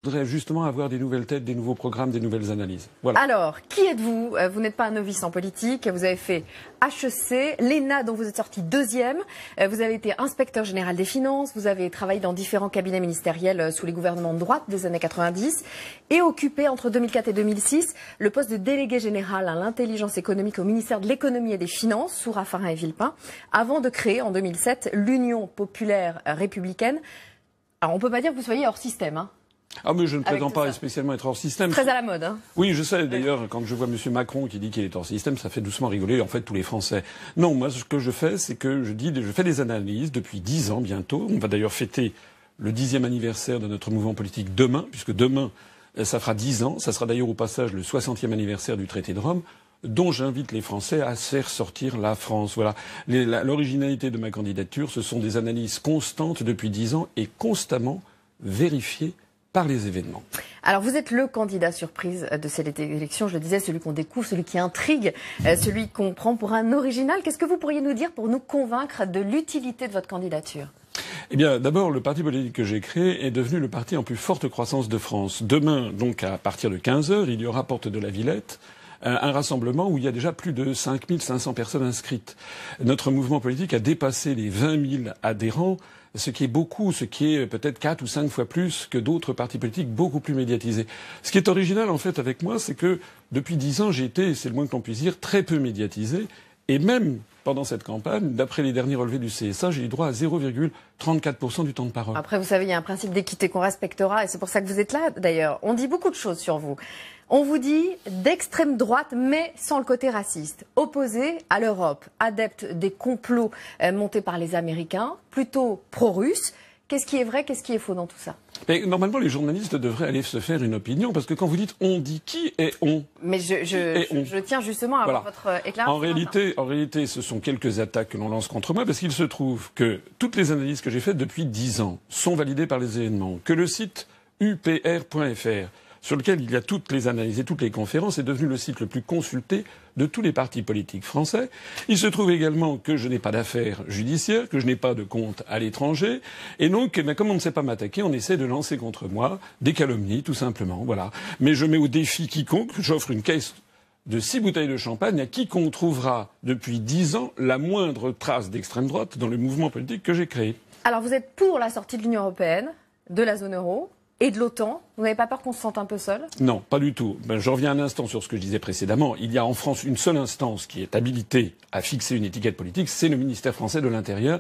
voudrais justement avoir des nouvelles têtes, des nouveaux programmes, des nouvelles analyses. Voilà. Alors, qui êtes-vous? Vous n'êtes pas un novice en politique, vous avez fait HEC, l'ENA dont vous êtes sorti deuxième, vous avez été inspecteur général des finances, vous avez travaillé dans différents cabinets ministériels sous les gouvernements de droite des années 90 et occupé entre 2004 et 2006 le poste de délégué général à l'intelligence économique au ministère de l'économie et des finances sous Raffarin et Villepin, avant de créer en 2007 l'Union populaire républicaine. Alors on ne peut pas dire que vous soyez hors système, hein. Ah mais je ne prétends pas spécialement être hors système. Très à la mode, hein. Oui, je sais. D'ailleurs, quand je vois M. Macron qui dit qu'il est hors système, ça fait doucement rigoler, en fait, tous les Français. Non, moi, ce que je fais, c'est que je fais des analyses depuis 10 ans bientôt. On va d'ailleurs fêter le 10e anniversaire de notre mouvement politique demain, puisque demain, ça fera 10 ans. Ça sera d'ailleurs au passage le 60e anniversaire du traité de Rome, dont j'invite les Français à faire sortir la France. Voilà. L'originalité de ma candidature, ce sont des analyses constantes depuis 10 ans et constamment vérifiées par les événements. Alors vous êtes le candidat surprise de cette élection, je le disais, celui qu'on découvre, celui qui intrigue, celui qu'on prend pour un original. Qu'est-ce que vous pourriez nous dire pour nous convaincre de l'utilité de votre candidature? Eh bien, d'abord, le parti politique que j'ai créé est devenu le parti en plus forte croissance de France. Demain, donc à partir de 15h, il y aura porte de la Villette un rassemblement où il y a déjà plus de 5500 personnes inscrites. Notre mouvement politique a dépassé les 20 000 adhérents, ce qui est beaucoup, ce qui est peut-être 4 ou 5 fois plus que d'autres partis politiques beaucoup plus médiatisés. Ce qui est original, en fait, avec moi, c'est que depuis 10 ans, j'ai été, c'est le moins que l'on puisse dire, très peu médiatisé. Et même pendant cette campagne, d'après les derniers relevés du CSA, j'ai eu droit à 0,34% du temps de parole. Après, vous savez, il y a un principe d'équité qu'on respectera, et c'est pour ça que vous êtes là, d'ailleurs. On dit beaucoup de choses sur vous. On vous dit d'extrême droite, mais sans le côté raciste. Opposé à l'Europe, adepte des complots montés par les Américains, plutôt pro-russe. Qu'est-ce qui est vrai, qu'est-ce qui est faux dans tout ça? Mais normalement, les journalistes devraient aller se faire une opinion, parce que quand vous dites on dit qui est on? Mais je tiens justement à avoir votre éclairage. En réalité, ce sont quelques attaques que l'on lance contre moi, parce qu'il se trouve que toutes les analyses que j'ai faites depuis 10 ans sont validées par les événements, que le site upr.fr, sur lequel il y a toutes les analyses et toutes les conférences, est devenu le site le plus consulté de tous les partis politiques français. Il se trouve également que je n'ai pas d'affaires judiciaires, que je n'ai pas de compte à l'étranger, et donc, comme on ne sait pas m'attaquer, on essaie de lancer contre moi des calomnies, tout simplement, voilà. Mais je mets au défi quiconque, j'offre une caisse de 6 bouteilles de champagne à quiconque trouvera depuis 10 ans la moindre trace d'extrême droite dans le mouvement politique que j'ai créé. Alors vous êtes pour la sortie de l'Union européenne, de la zone euro et de l'OTAN. Vous n'avez pas peur qu'on se sente un peu seul? Non, pas du tout. Je reviens un instant sur ce que je disais précédemment. Il y a en France une seule instance qui est habilitée à fixer une étiquette politique, c'est le ministère français de l'Intérieur,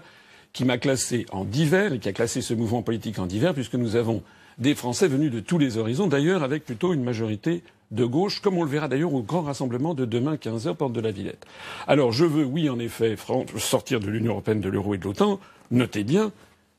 qui m'a classé en divers et qui a classé ce mouvement politique en divers, puisque nous avons des Français venus de tous les horizons, d'ailleurs avec plutôt une majorité de gauche, comme on le verra d'ailleurs au grand rassemblement de demain 15h, porte de la Villette. Alors je veux, oui, en effet, sortir de l'Union européenne, de l'euro et de l'OTAN. Notez bien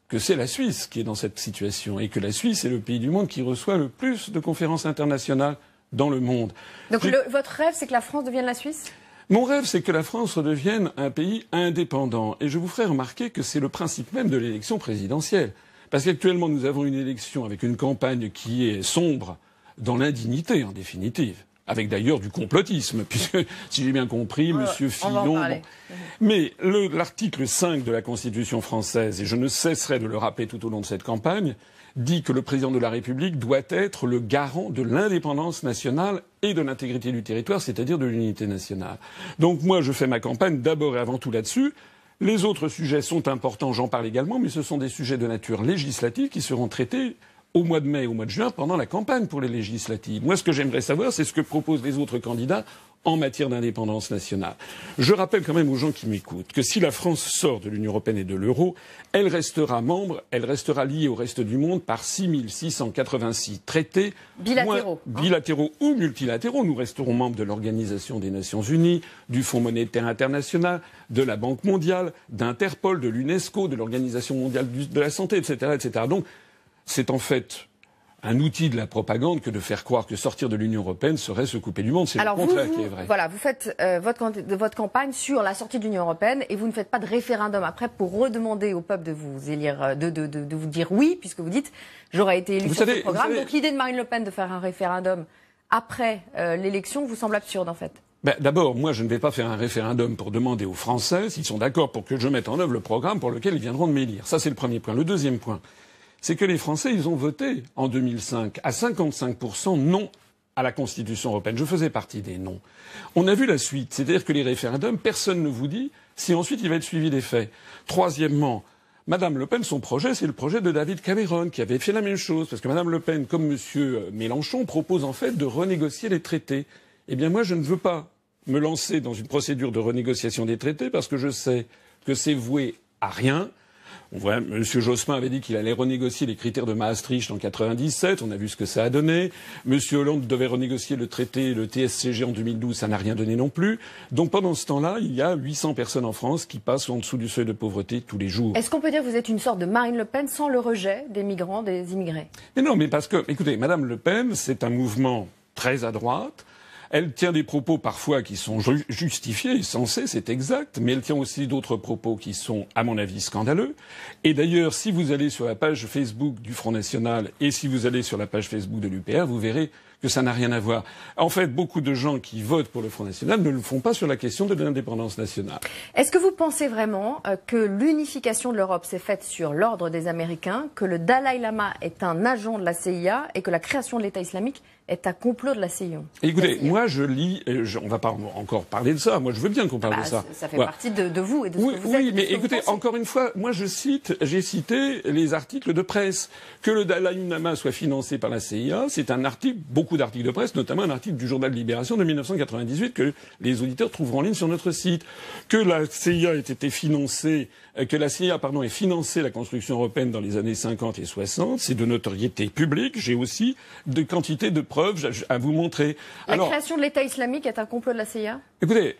que c'est la Suisse qui est dans cette situation et que la Suisse est le pays du monde qui reçoit le plus de conférences internationales dans le monde. Donc votre rêve, c'est que la France devienne la Suisse? Mon rêve, c'est que la France redevienne un pays indépendant. Et je vous ferai remarquer que c'est le principe même de l'élection présidentielle. Parce qu'actuellement, nous avons une élection avec une campagne qui est sombre dans l'indignité, en définitive. Avec d'ailleurs du complotisme, puisque, si j'ai bien compris, M. Fillon... Mais l'article 5 de la Constitution française, et je ne cesserai de le rappeler tout au long de cette campagne, dit que le président de la République doit être le garant de l'indépendance nationale et de l'intégrité du territoire, c'est-à-dire de l'unité nationale. Donc moi, je fais ma campagne d'abord et avant tout là-dessus. Les autres sujets sont importants, j'en parle également, mais ce sont des sujets de nature législative qui seront traités au mois de mai et au mois de juin pendant la campagne pour les législatives. Moi, ce que j'aimerais savoir, c'est ce que proposent les autres candidats en matière d'indépendance nationale. Je rappelle quand même aux gens qui m'écoutent que si la France sort de l'Union européenne et de l'euro, elle restera membre, elle restera liée au reste du monde par 6686 traités. Bilatéraux. Bilatéraux ou multilatéraux. Nous resterons membres de l'Organisation des Nations Unies, du Fonds monétaire international, de la Banque mondiale, d'Interpol, de l'UNESCO, de l'Organisation mondiale de la santé, etc., etc. Donc, c'est en fait un outil de la propagande que de faire croire que sortir de l'Union européenne serait se couper du monde. C'est le contraire qui est vrai. Voilà, vous faites votre campagne sur la sortie de l'Union européenne et vous ne faites pas de référendum après pour redemander au peuple de vous élire, de vous dire oui, puisque vous dites j'aurais été élu sur ce programme. Donc l'idée de Marine Le Pen de faire un référendum après l'élection vous semble absurde en fait. D'abord, moi, je ne vais pas faire un référendum pour demander aux Français s'ils sont d'accord pour que je mette en œuvre le programme pour lequel ils viendront de m'élire. Ça, c'est le premier point. Le deuxième point, c'est que les Français, ils ont voté en 2005 à 55% non à la Constitution européenne. Je faisais partie des non. On a vu la suite, c'est-à-dire que les référendums, personne ne vous dit si ensuite il va être suivi des faits. Troisièmement, Madame Le Pen, son projet, c'est le projet de David Cameron, qui avait fait la même chose, parce que Madame Le Pen, comme Monsieur Mélenchon, propose en fait de renégocier les traités. Eh bien moi, je ne veux pas me lancer dans une procédure de renégociation des traités, parce que je sais que c'est voué à rien. On voit, M. Jospin avait dit qu'il allait renégocier les critères de Maastricht en 97. On a vu ce que ça a donné. M. Hollande devait renégocier le traité, le TSCG en 2012. Ça n'a rien donné non plus. Donc pendant ce temps-là, il y a 800 personnes en France qui passent en dessous du seuil de pauvreté tous les jours. Est-ce qu'on peut dire que vous êtes une sorte de Marine Le Pen sans le rejet des migrants, des immigrés? Mais non, mais parce que, écoutez, Mme Le Pen, c'est un mouvement très à droite. Elle tient des propos parfois qui sont justifiés, sensés, c'est exact, mais elle tient aussi d'autres propos qui sont, à mon avis, scandaleux. Et d'ailleurs, si vous allez sur la page Facebook du Front National et si vous allez sur la page Facebook de l'UPR, vous verrez que ça n'a rien à voir. En fait, beaucoup de gens qui votent pour le Front National ne le font pas sur la question de l'indépendance nationale. Est-ce que vous pensez vraiment que l'unification de l'Europe s'est faite sur l'ordre des Américains, que le Dalai Lama est un agent de la CIA et que la création de l'État islamique est un complot de la CIA? Écoutez, moi je lis, on va pas encore parler de ça, moi je veux bien qu'on parle de ça. Ça fait partie de vous et de ce que vous êtes. Oui, mais écoutez, encore une fois, moi j'ai cité les articles de presse. Que le Dalai Lama soit financé par la CIA, c'est un article, beaucoup d'articles de presse, notamment un article du journal Libération de 1998 que les auditeurs trouveront en ligne sur notre site. Que la CIA ait été financée, que la CIA, ait financé la construction européenne dans les années 50 et 60, c'est de notoriété publique. J'ai aussi de quantité de preuves à vous montrer. La création de l'État islamique est un complot de la CIA? Écoutez,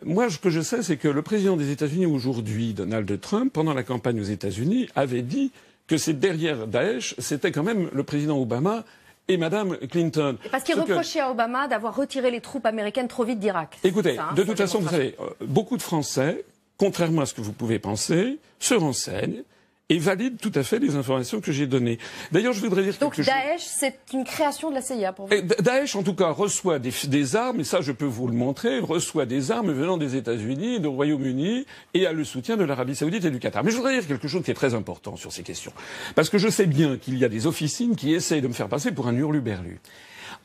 moi, ce que je sais, c'est que le président des États-Unis aujourd'hui, Donald Trump, pendant la campagne aux États-Unis, avait dit que c'est derrière Daesh, c'était quand même le président Obama et Madame Clinton. Et parce qu'il reprochait à Obama d'avoir retiré les troupes américaines trop vite d'Irak. Écoutez, de toute façon, vous savez, beaucoup de Français, contrairement à ce que vous pouvez penser, se renseignent et valide tout à fait les informations que j'ai données. D'ailleurs, je voudrais dire donc Daesh, c'est une création de la CIA pour vous? Daesh, en tout cas, reçoit des armes, et ça, je peux vous le montrer, reçoit des armes venant des États-Unis, du Royaume-Uni, et a le soutien de l'Arabie Saoudite et du Qatar. Mais je voudrais dire quelque chose qui est très important sur ces questions. Parce que je sais bien qu'il y a des officines qui essayent de me faire passer pour un hurluberlu.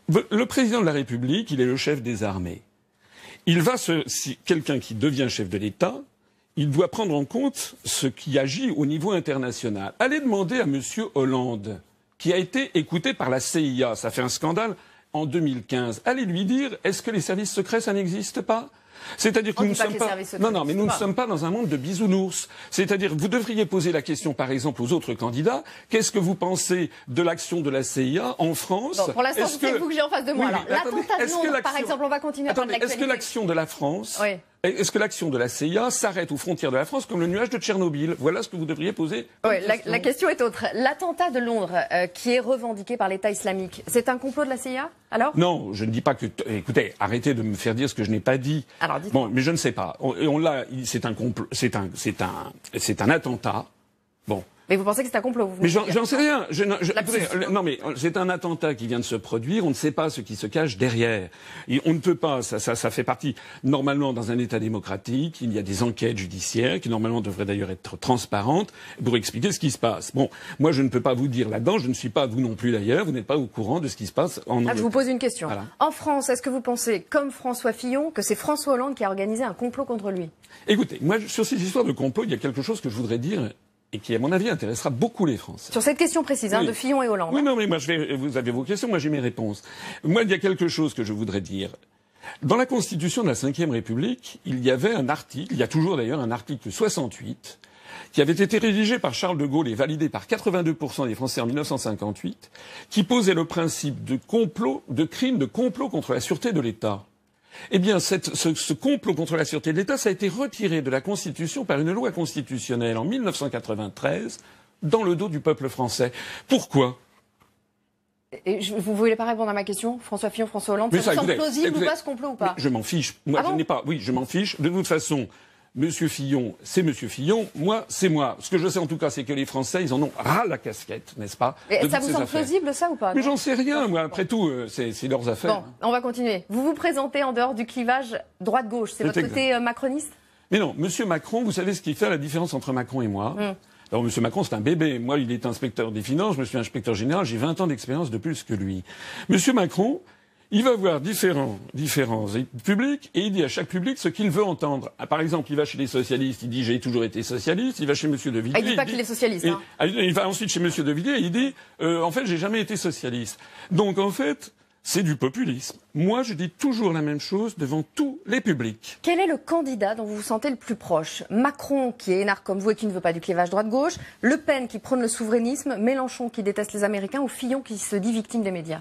Le président de la République, il est le chef des armées. Si quelqu'un qui devient chef de l'État, il doit prendre en compte ce qui agit au niveau international. Allez demander à M. Hollande, qui a été écouté par la CIA, ça fait un scandale en 2015. Allez lui dire, est-ce que les services secrets, ça n'existe pas? C'est-à-dire que nous ne sommes pas... Non, mais nous ne sommes pas dans un monde de bisounours. C'est-à-dire, vous devriez poser la question, par exemple, aux autres candidats. Qu'est-ce que vous pensez de l'action de la CIA en France? Bon, pour l'instant, c'est vous que j'ai en face de moi. Oui, alors, l'attentat de Londres, par exemple, on va continuer à parler de l'actualité. Est-ce que l'action de la France... Oui. Est-ce que l'action de la CIA s'arrête aux frontières de la France comme le nuage de Tchernobyl? Voilà ce que vous devriez poser. Oui, la question est autre. L'attentat de Londres, qui est revendiqué par l'État islamique, c'est un complot de la CIA, alors? Non, je ne dis pas que... Écoutez, arrêtez de me faire dire ce que je n'ai pas dit. Alors, dites-moi. Bon, mais je ne sais pas. C'est un complot, c'est un attentat. Bon. Mais vous pensez que c'est un complot? Mais j'en sais rien. Non, mais c'est un attentat qui vient de se produire. On ne sait pas ce qui se cache derrière. Et on ne peut pas. Ça fait partie. Normalement, dans un État démocratique, il y a des enquêtes judiciaires qui normalement devraient d'ailleurs être transparentes pour expliquer ce qui se passe. Bon, moi, je ne peux pas vous dire là-dedans. Je ne suis pas, vous non plus d'ailleurs. Vous n'êtes pas au courant de ce qui se passe en Angleterre. Je vous pose une question. Voilà. En France, est-ce que vous pensez, comme François Fillon, que c'est François Hollande qui a organisé un complot contre lui? Écoutez, moi, sur ces histoires de complot, il y a quelque chose que je voudrais dire et qui, à mon avis, intéressera beaucoup les Français. Sur cette question précise, oui. De Fillon et Hollande. Oui, non, mais moi, vous avez vos questions, moi j'ai mes réponses. Moi, il y a quelque chose que je voudrais dire. Dans la Constitution de la Ve République, il y avait un article, il y a toujours d'ailleurs un article 68, qui avait été rédigé par Charles de Gaulle et validé par 82% des Français en 1958, qui posait le principe de crime de complot contre la sûreté de l'État. Eh bien, ce complot contre la sûreté de l'État, ça a été retiré de la Constitution par une loi constitutionnelle en 1993, dans le dos du peuple français. Pourquoi? Et vous ne voulez pas répondre à ma question, François Fillon, François Hollande? Ça vous semble plausible ou pas ce complot ou pas? Je m'en fiche. Moi, je n'ai pas. Oui, je m'en fiche. De toute façon, Monsieur Fillon, c'est Monsieur Fillon. Moi, c'est moi. Ce que je sais en tout cas, c'est que les Français, ils en ont ras la casquette, n'est-ce pas? Et ça vous semble plausible, ça, ou pas? Mais j'en sais rien. Moi, après tout, c'est leurs affaires. Bon, on va continuer. Vous vous présentez en dehors du clivage droite-gauche. C'est votre côté macroniste? Mais non, Monsieur Macron, vous savez ce qui fait la différence entre Macron et moi? Alors, M. Macron, c'est un bébé. Moi, il est inspecteur des finances, je me suis inspecteur général, j'ai 20 ans d'expérience de plus que lui. M. Macron, il va voir différents publics et il dit à chaque public ce qu'il veut entendre. Par exemple, il va chez les socialistes, il dit j'ai toujours été socialiste. Il va chez M. De Villiers. Il dit pas qu'il est socialiste. Il va ensuite chez M. De Villiers et il dit en fait j'ai jamais été socialiste. Donc en fait c'est du populisme. Moi je dis toujours la même chose devant tous les publics. Quel est le candidat dont vous vous sentez le plus proche? Macron qui est énarque comme vous et qui ne veut pas du clivage droite-gauche, Le Pen qui prône le souverainisme, Mélenchon qui déteste les Américains ou Fillon qui se dit victime des médias?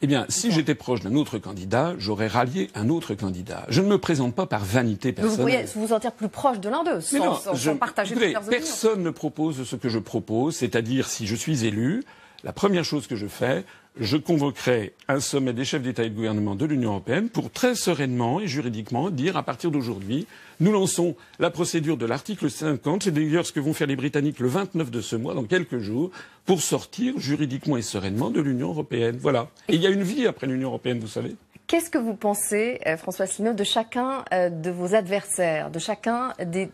Eh bien, si j'étais proche d'un autre candidat, j'aurais rallié un autre candidat. Je ne me présente pas par vanité personnelle. Vous pourriez vous sentir plus proche de l'un d'eux, sans partager toutes leurs opinions. Personne ne propose ce que je propose, c'est-à-dire si je suis élu, la première chose que je fais, je convoquerai un sommet des chefs d'État et de gouvernement de l'Union européenne pour très sereinement et juridiquement dire à partir d'aujourd'hui, nous lançons la procédure de l'article 50, c'est d'ailleurs ce que vont faire les Britanniques le 29 de ce mois, dans quelques jours, pour sortir juridiquement et sereinement de l'Union européenne. Voilà. Et il y a une vie après l'Union européenne, vous savez. Qu'est-ce que vous pensez, François Asselineau, de chacun de vos adversaires, de chacun des...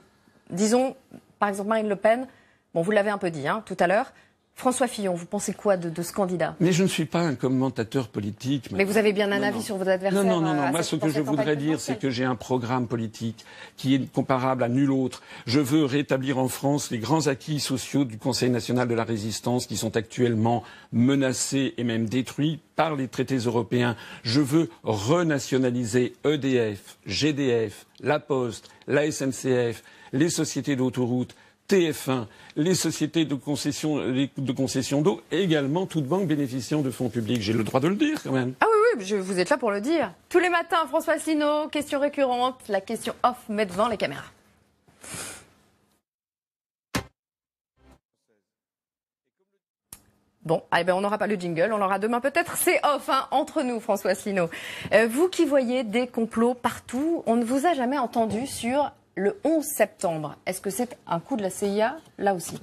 Disons, par exemple, Marine Le Pen, bon, vous l'avez un peu dit tout à l'heure. François Fillon, vous pensez quoi de ce candidat? Mais je ne suis pas un commentateur politique. Mais vous avez bien un avis sur vos adversaires? Non. Moi, ce que je voudrais dire, c'est que j'ai un programme politique qui est comparable à nul autre. Je veux rétablir en France les grands acquis sociaux du Conseil national de la résistance qui sont actuellement menacés et même détruits par les traités européens. Je veux renationaliser EDF, GDF, La Poste, la SNCF, les sociétés d'autoroutes, TF1, les sociétés de concession d'eau et également toute banque bénéficiant de fonds publics. J'ai le droit de le dire quand même. Ah oui, vous êtes là pour le dire. Tous les matins, François Asselineau, question récurrente, la question off, met devant les caméras. Bon, on n'aura pas le jingle, on l'aura demain peut-être. C'est off, entre nous, François Asselineau. Vous qui voyez des complots partout, on ne vous a jamais entendu sur le 11 septembre. Est-ce que c'est un coup de la CIA, là aussi?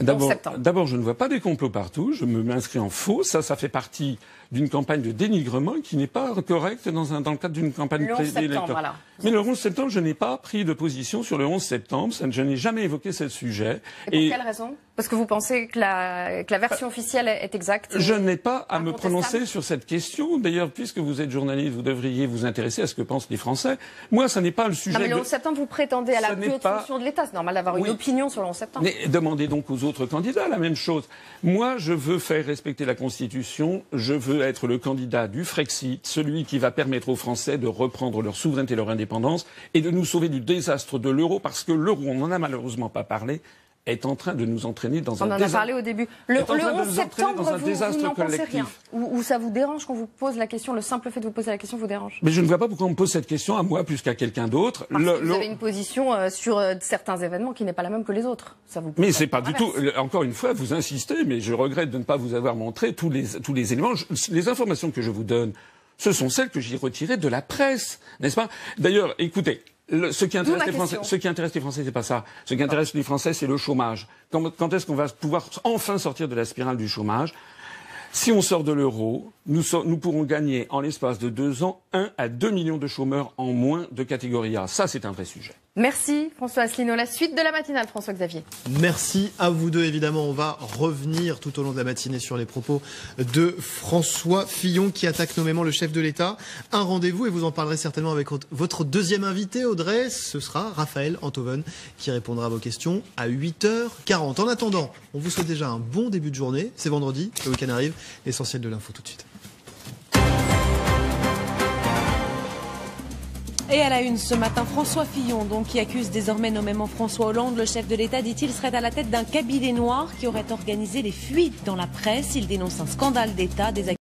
D'abord, je ne vois pas des complots partout. Je m'inscris en faux. Ça fait partie d'une campagne de dénigrement qui n'est pas correcte dans le cadre d'une campagne électorale. Mais le 11 septembre, je n'ai pas pris de position sur le 11 septembre. Je n'ai jamais évoqué ce sujet. Et pour quelle raison? Parce que vous pensez que la version officielle est exacte? Je n'ai pas à me prononcer sur cette question. D'ailleurs, puisque vous êtes journaliste, vous devriez vous intéresser à ce que pensent les Français. Moi, ça n'est pas le sujet. Non, mais le 11 septembre, vous prétendez à la plus haute fonction de l'État. C'est normal d'avoir une opinion sur le 11 septembre. Mais demandez donc aux autres candidats la même chose. Moi, je veux faire respecter la Constitution. Je veux être le candidat du Frexit, celui qui va permettre aux Français de reprendre leur souveraineté et leur indépendance et de nous sauver du désastre de l'euro, parce que l'euro, on n'en a malheureusement pas parlé, est en train de nous entraîner dans un désastre. On en a parlé au début. Le 11 septembre, vous n'en pensez rien. Ou ça vous dérange qu'on vous pose la question, le simple fait de vous poser la question vous dérange? Mais je ne vois pas pourquoi on me pose cette question à moi plus qu'à quelqu'un d'autre. Parce que vous avez une position sur certains événements qui n'est pas la même que les autres. Ça vous mais c'est pas du tout. Encore une fois, vous insistez, mais je regrette de ne pas vous avoir montré tous les éléments. Les informations que je vous donne, ce sont celles que j'ai retirées de la presse, n'est-ce pas? D'ailleurs, écoutez. Ce qui intéresse les Français, c'est pas ça. Ce qui intéresse les Français, c'est le chômage. Quand est-ce qu'on va pouvoir enfin sortir de la spirale du chômage? Si on sort de l'euro, nous pourrons gagner en l'espace de 2 ans 1 à 2 millions de chômeurs en moins de catégorie A. Ça, c'est un vrai sujet. Merci François Asselineau. La suite de la matinale, François-Xavier. Merci à vous deux. Évidemment, on va revenir tout au long de la matinée sur les propos de François Fillon qui attaque nommément le chef de l'État. Un rendez-vous, et vous en parlerez certainement avec votre deuxième invité, Audrey. Ce sera Raphaël Enthoven qui répondra à vos questions à 8h40. En attendant, on vous souhaite déjà un bon début de journée. C'est vendredi, le week-end arrive. L'essentiel de l'info tout de suite. Et à la une ce matin, François Fillon, donc, qui accuse désormais nommément François Hollande. Le chef de l'État, dit-il, serait à la tête d'un cabinet noir qui aurait organisé les fuites dans la presse. Il dénonce un scandale d'État, des